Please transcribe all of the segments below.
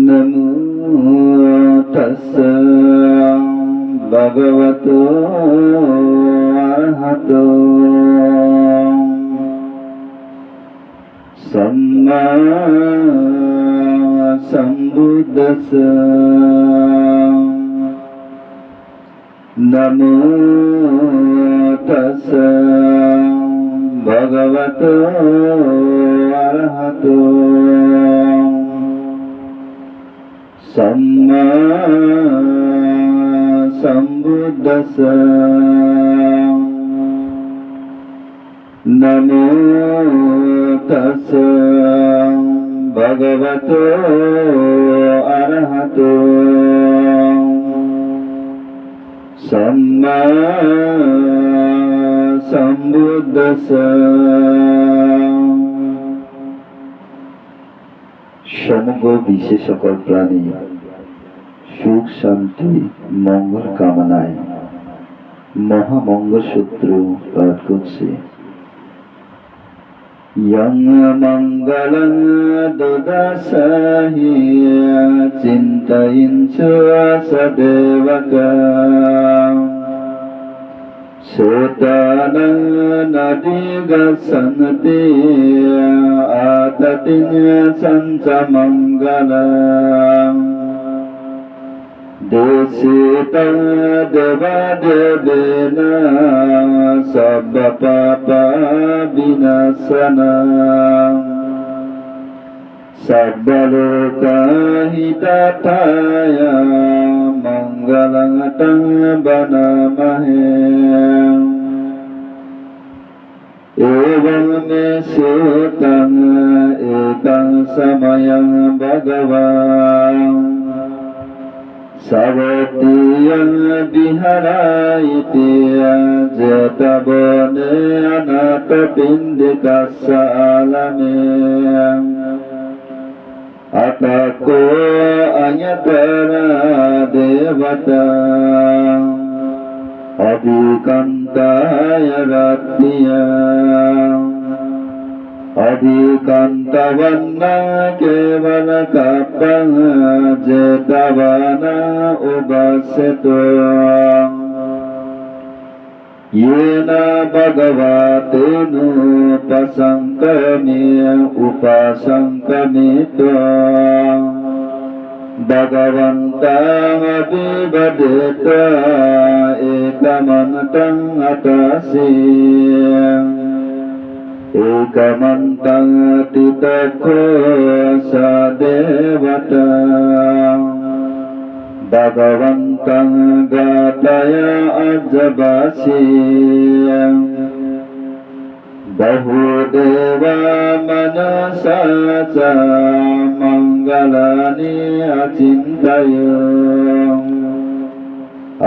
नमो तस्स भगवतो अरहतो सम्मा सम्बुद्दस्स नमो तस्स भगवतो अरहतो सम्मा सम्बुद्दस्स नमो तस्स भगवतो अरहतो सम्मा सम्बुद्दस्स। সমগ্র বিশ্বে সকল প্রাণী সুখ শান্তি মঙ্গল কামনায় মহামঙ্গল সূত্র পাঠ করছে। यं मंगलं ददासहि चिन्तयन् च सदेवकं सोतानं नदिगच्छन्ति आततिं सञ्चमङ्गलम् देशितं देवादेवेन सर्वपापविनाशनम् सर्वलोकहितार्थाय मङ्गलं तं वदामहे। एवं मे सूतं एकं समयं भगवान् सवतीयं विहरति जेतवने अनाथपिण्डिकशालमे अतको अन्यतरा देवता अभिकन्ताय रत्निया अधिकन्तवन्ना केवलकपं जेतवना उपास्यतो येन भगवतेनोपसङ्कमे उपासङ्कमितो भगवन्तमभिवदेत एकमन्तं अतसि एकमन्तं तितखो सदेवता भगवन्तं गातय अजबासि बहुदेवा मनसा च मङ्गलानि अचिन्तय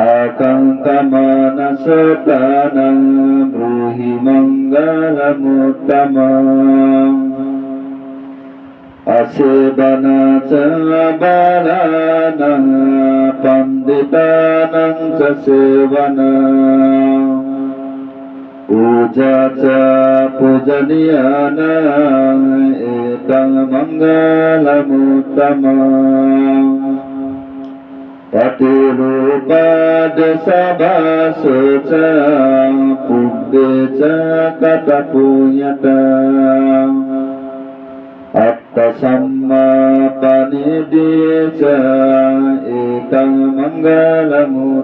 आकाङ्क्षमानसतानं ब्रूहि मङ्गलमुत्तमम् असेवनं च बालानां पण्डितानां च सेवनम् पूजा च पूजनीयानां एतं मङ्गलमुत्तमम् पतिरूपादसभासु च पुब्बे च कथपूयत अर्थसम्मापनिधिये च एकं मङ्गलमुत्तमम्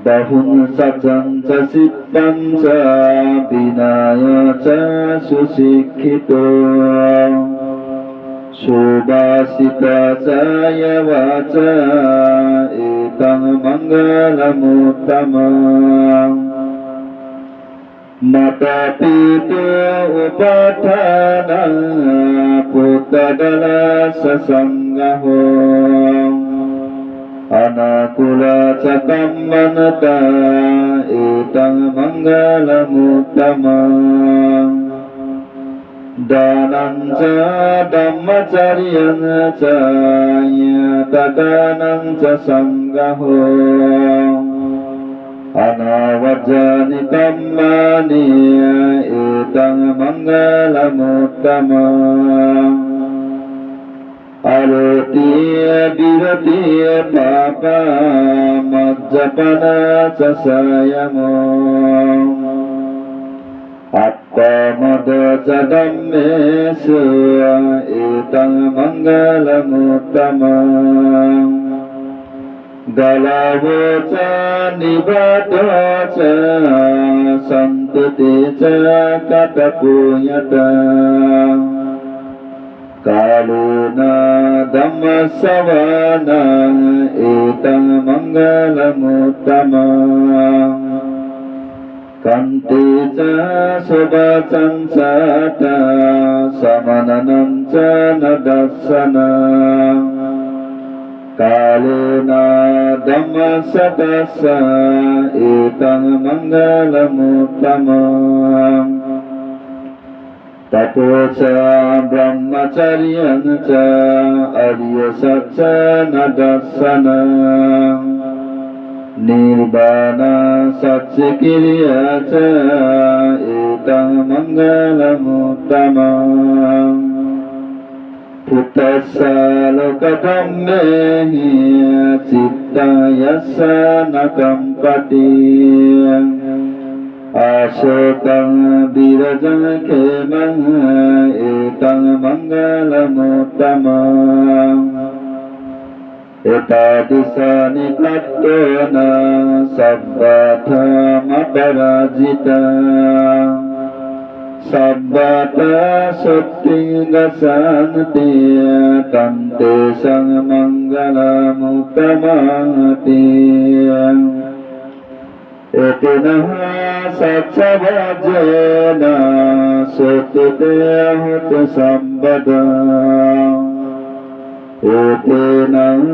बहुं सचं च सिद्धं च विनय च सुशिक्षितो सुभाषित च यवाच एकं मङ्गलमुत्तमम् मतपितो उपाठानं पुत्रदलसङ्गहो अनाकुल च कम्मनता एतं मङ्गलमुत्तमम् दानं च धम्मचर्यं च यतदानं च सङ्गहो अनावर्जनि कर्माणि एतं मङ्गलमुत्तमम् আরতি বিরতি পাপা মজ্জপানা চসায়ম আত্মমদচদম্মেষু এতং মঙ্গলমুত্তমম গলভো চ নিবাত চ সন্ততি চ কতপুয়ত কালেন ধম্মশ্রবণা এতং মঙ্গলমুত্তমম কান্তে চ শুভচং সত সমননং চ নদর্শনম কালেন ধম্মসতস্য এতং মঙ্গলমুত্তমম তপো চ ব্রহ্মচর্যং চ আর্যসৎ চ নদর্শনম নির্বাণা সচ্চিক্রিয়া চ এতং মঙ্গলমুত্তমম পুত্তস্য লোকধম্মেহি চিত্তায়স্য ন কম্পতি আশোকং বিরজং ক্ষেমং এতং মঙ্গলমুত্তমম এতাদৃশানি প্রাপ্তেন সব্বাথমপরাজিতং সব্বাত সত্যিং গচ্ছন্তি তন্তে সং মঙ্গলমুত্তমমতি এতেনঃ সচ্ছবজ্রেণ সুতুতে হুত সম্পদঃ এতেনঃ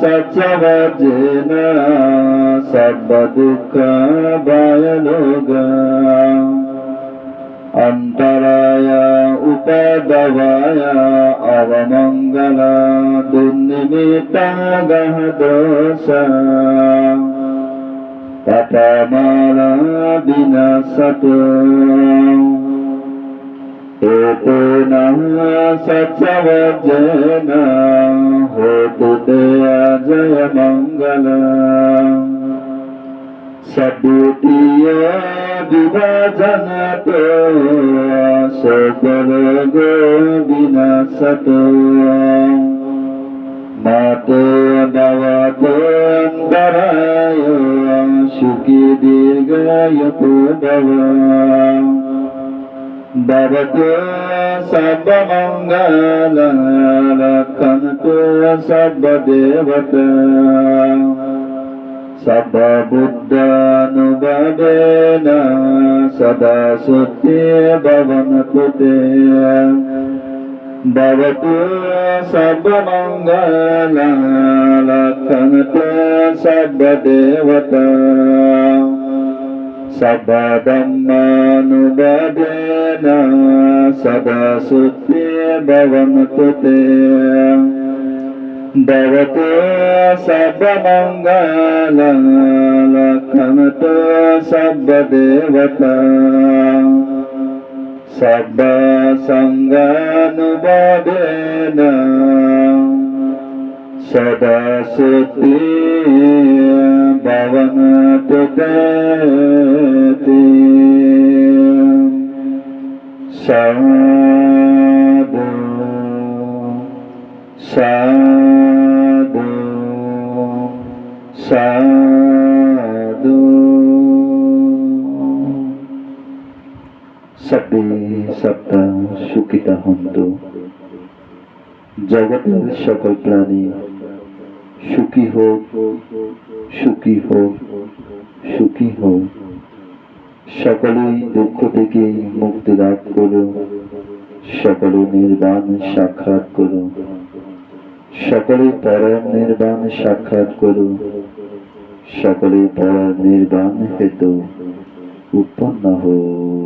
সচ্ছবজ্রেণ সর্বদুঃখভয়লোগঃ অন্তরায় উপদ্রবায় অবমঙ্গল দুর্নিমিত্তাগঃ দোষঃ ততমাল বিনাশতু এতেনঃ সচ্ছবজ্রেণ হোতু তে জয়মঙ্গলম সদ্বিতীয় বিভাজনত সকলগো বিনাশত মাতে ভবতো অন্তরায় সুখী দীর্ঘায়ুঃ ভব ভবতো সর্বমঙ্গল রক্ষন্তু সর্বদেবতা সর্ববুদ্ধানুভাবেন সদা সত্যে ভবন্তু তে ভবতু সর্বমঙ্গল রক্ষন্তু সর্বদেবতা সর্বধম্মানুভাবেন সদা সত্যে ভবন্তু তে ভবতু সর্বমঙ্গল রক্ষন্তু সর্বদেবতা সর্বসঙ্গানুভাবেন সদা সত্যি ভবন্তু তে সাধু সাধু সাধু। সবে সপ্তাহ সুখিতা হন্তু। জগতের সকল প্রাণী সুখী হোক, সুখী হোক, সুখী হোক। সকলেই দুঃখ থেকে মুক্তি লাভ করো, সকলে নির্বাণ সাক্ষাৎ করো, সকলে পরম নির্বাণ সাক্ষাৎ করো, সকলে পরম নির্বাণ হেতু উৎপন্ন হোক।